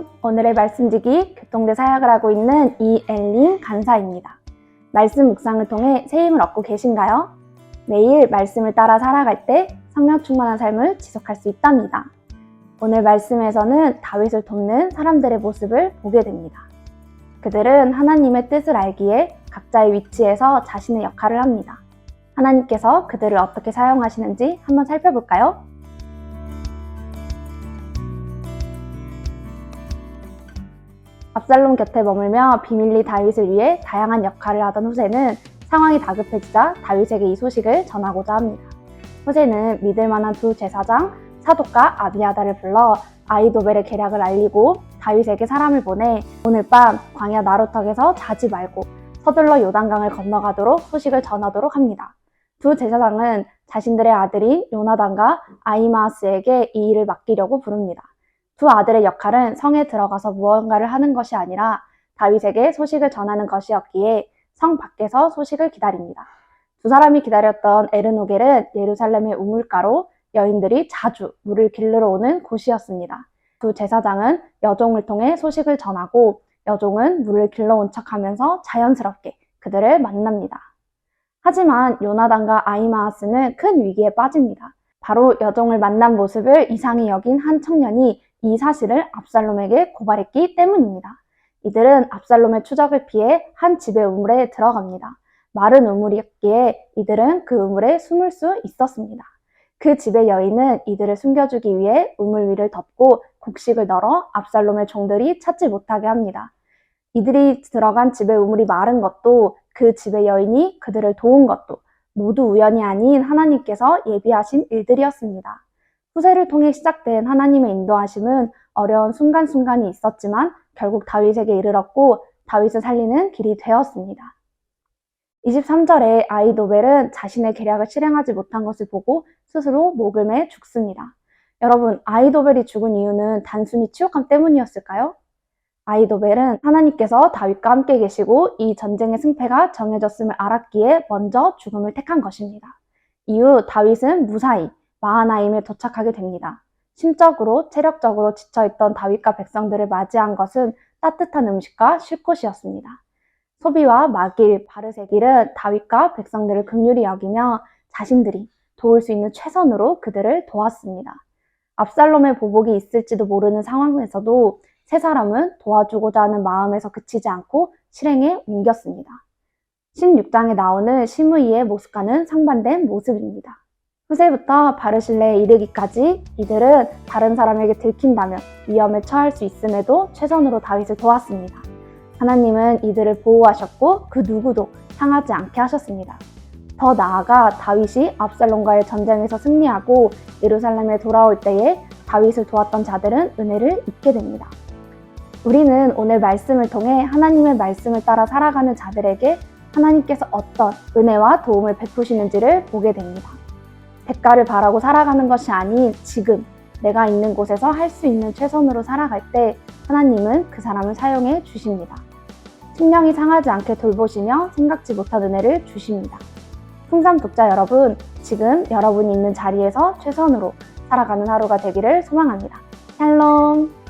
샬롬! 오늘의 말씀지기 교통대 사역을 하고 있는 이엘린 간사입니다. 말씀 묵상을 통해 새 힘을 얻고 계신가요? 매일 말씀을 따라 살아갈 때 성령 충만한 삶을 지속할 수 있답니다. 오늘 말씀에서는 다윗을 돕는 사람들의 모습을 보게 됩니다. 그들은 하나님의 뜻을 알기에 각자의 위치에서 자신의 역할을 합니다. 하나님께서 그들을 어떻게 사용하시는지 한번 살펴볼까요? 압살롬 곁에 머물며 비밀리 다윗을 위해 다양한 역할을 하던 후세는 상황이 다급해지자 다윗에게 이 소식을 전하고자 합니다. 후세는 믿을 만한 두 제사장 사독과 아비아다를 불러 아히도벨의 계략을 알리고 다윗에게 사람을 보내 오늘 밤 광야 나루턱에서 자지 말고 서둘러 요단강을 건너가도록 소식을 전하도록 합니다. 두 제사장은 자신들의 아들인 요나단과 아히마아스에게 이 일을 맡기려고 부릅니다. 두 아들의 역할은 성에 들어가서 무언가를 하는 것이 아니라 다윗에게 소식을 전하는 것이었기에 성 밖에서 소식을 기다립니다. 두 사람이 기다렸던 에르노겔은 예루살렘의 우물가로 여인들이 자주 물을 길르러 오는 곳이었습니다. 두 제사장은 여종을 통해 소식을 전하고 여종은 물을 길러온 척하면서 자연스럽게 그들을 만납니다. 하지만 요나단과 아히마아스는 큰 위기에 빠집니다. 바로 여종을 만난 모습을 이상히 여긴 한 청년이 이 사실을 압살롬에게 고발했기 때문입니다. 이들은 압살롬의 추적을 피해 한 집의 우물에 들어갑니다. 마른 우물이었기에 이들은 그 우물에 숨을 수 있었습니다. 그 집의 여인은 이들을 숨겨주기 위해 우물 위를 덮고 곡식을 널어 압살롬의 종들이 찾지 못하게 합니다. 이들이 들어간 집의 우물이 마른 것도 그 집의 여인이 그들을 도운 것도 모두 우연이 아닌 하나님께서 예비하신 일들이었습니다. 후세를 통해 시작된 하나님의 인도하심은 어려운 순간순간이 있었지만 결국 다윗에게 이르렀고 다윗을 살리는 길이 되었습니다. 23절에 아히도벨은 자신의 계략을 실행하지 못한 것을 보고 스스로 목을 매 죽습니다. 여러분, 아히도벨이 죽은 이유는 단순히 치욕감 때문이었을까요? 아히도벨은 하나님께서 다윗과 함께 계시고 이 전쟁의 승패가 정해졌음을 알았기에 먼저 죽음을 택한 것입니다. 이후 다윗은 무사히 마하나임에 도착하게 됩니다. 심적으로 체력적으로 지쳐있던 다윗과 백성들을 맞이한 것은 따뜻한 음식과 쉴 곳이었습니다. 소비와 마길, 바르세길은 다윗과 백성들을 긍휼히 여기며 자신들이 도울 수 있는 최선으로 그들을 도왔습니다. 압살롬의 보복이 있을지도 모르는 상황에서도 세 사람은 도와주고자 하는 마음에서 그치지 않고 실행에 옮겼습니다. 16장에 나오는 시므이의 모습과는 상반된 모습입니다. 후세부터 바르실레에 이르기까지 이들은 다른 사람에게 들킨다면 위험에 처할 수 있음에도 최선으로 다윗을 도왔습니다. 하나님은 이들을 보호하셨고 그 누구도 상하지 않게 하셨습니다. 더 나아가 다윗이 압살롬과의 전쟁에서 승리하고 예루살렘에 돌아올 때에 다윗을 도왔던 자들은 은혜를 입게 됩니다. 우리는 오늘 말씀을 통해 하나님의 말씀을 따라 살아가는 자들에게 하나님께서 어떤 은혜와 도움을 베푸시는지를 보게 됩니다. 대가를 바라고 살아가는 것이 아닌 지금 내가 있는 곳에서 할 수 있는 최선으로 살아갈 때 하나님은 그 사람을 사용해 주십니다. 심령이 상하지 않게 돌보시며 생각지 못한 은혜를 주십니다. 풍삼 독자 여러분, 지금 여러분이 있는 자리에서 최선으로 살아가는 하루가 되기를 소망합니다. 샬롬!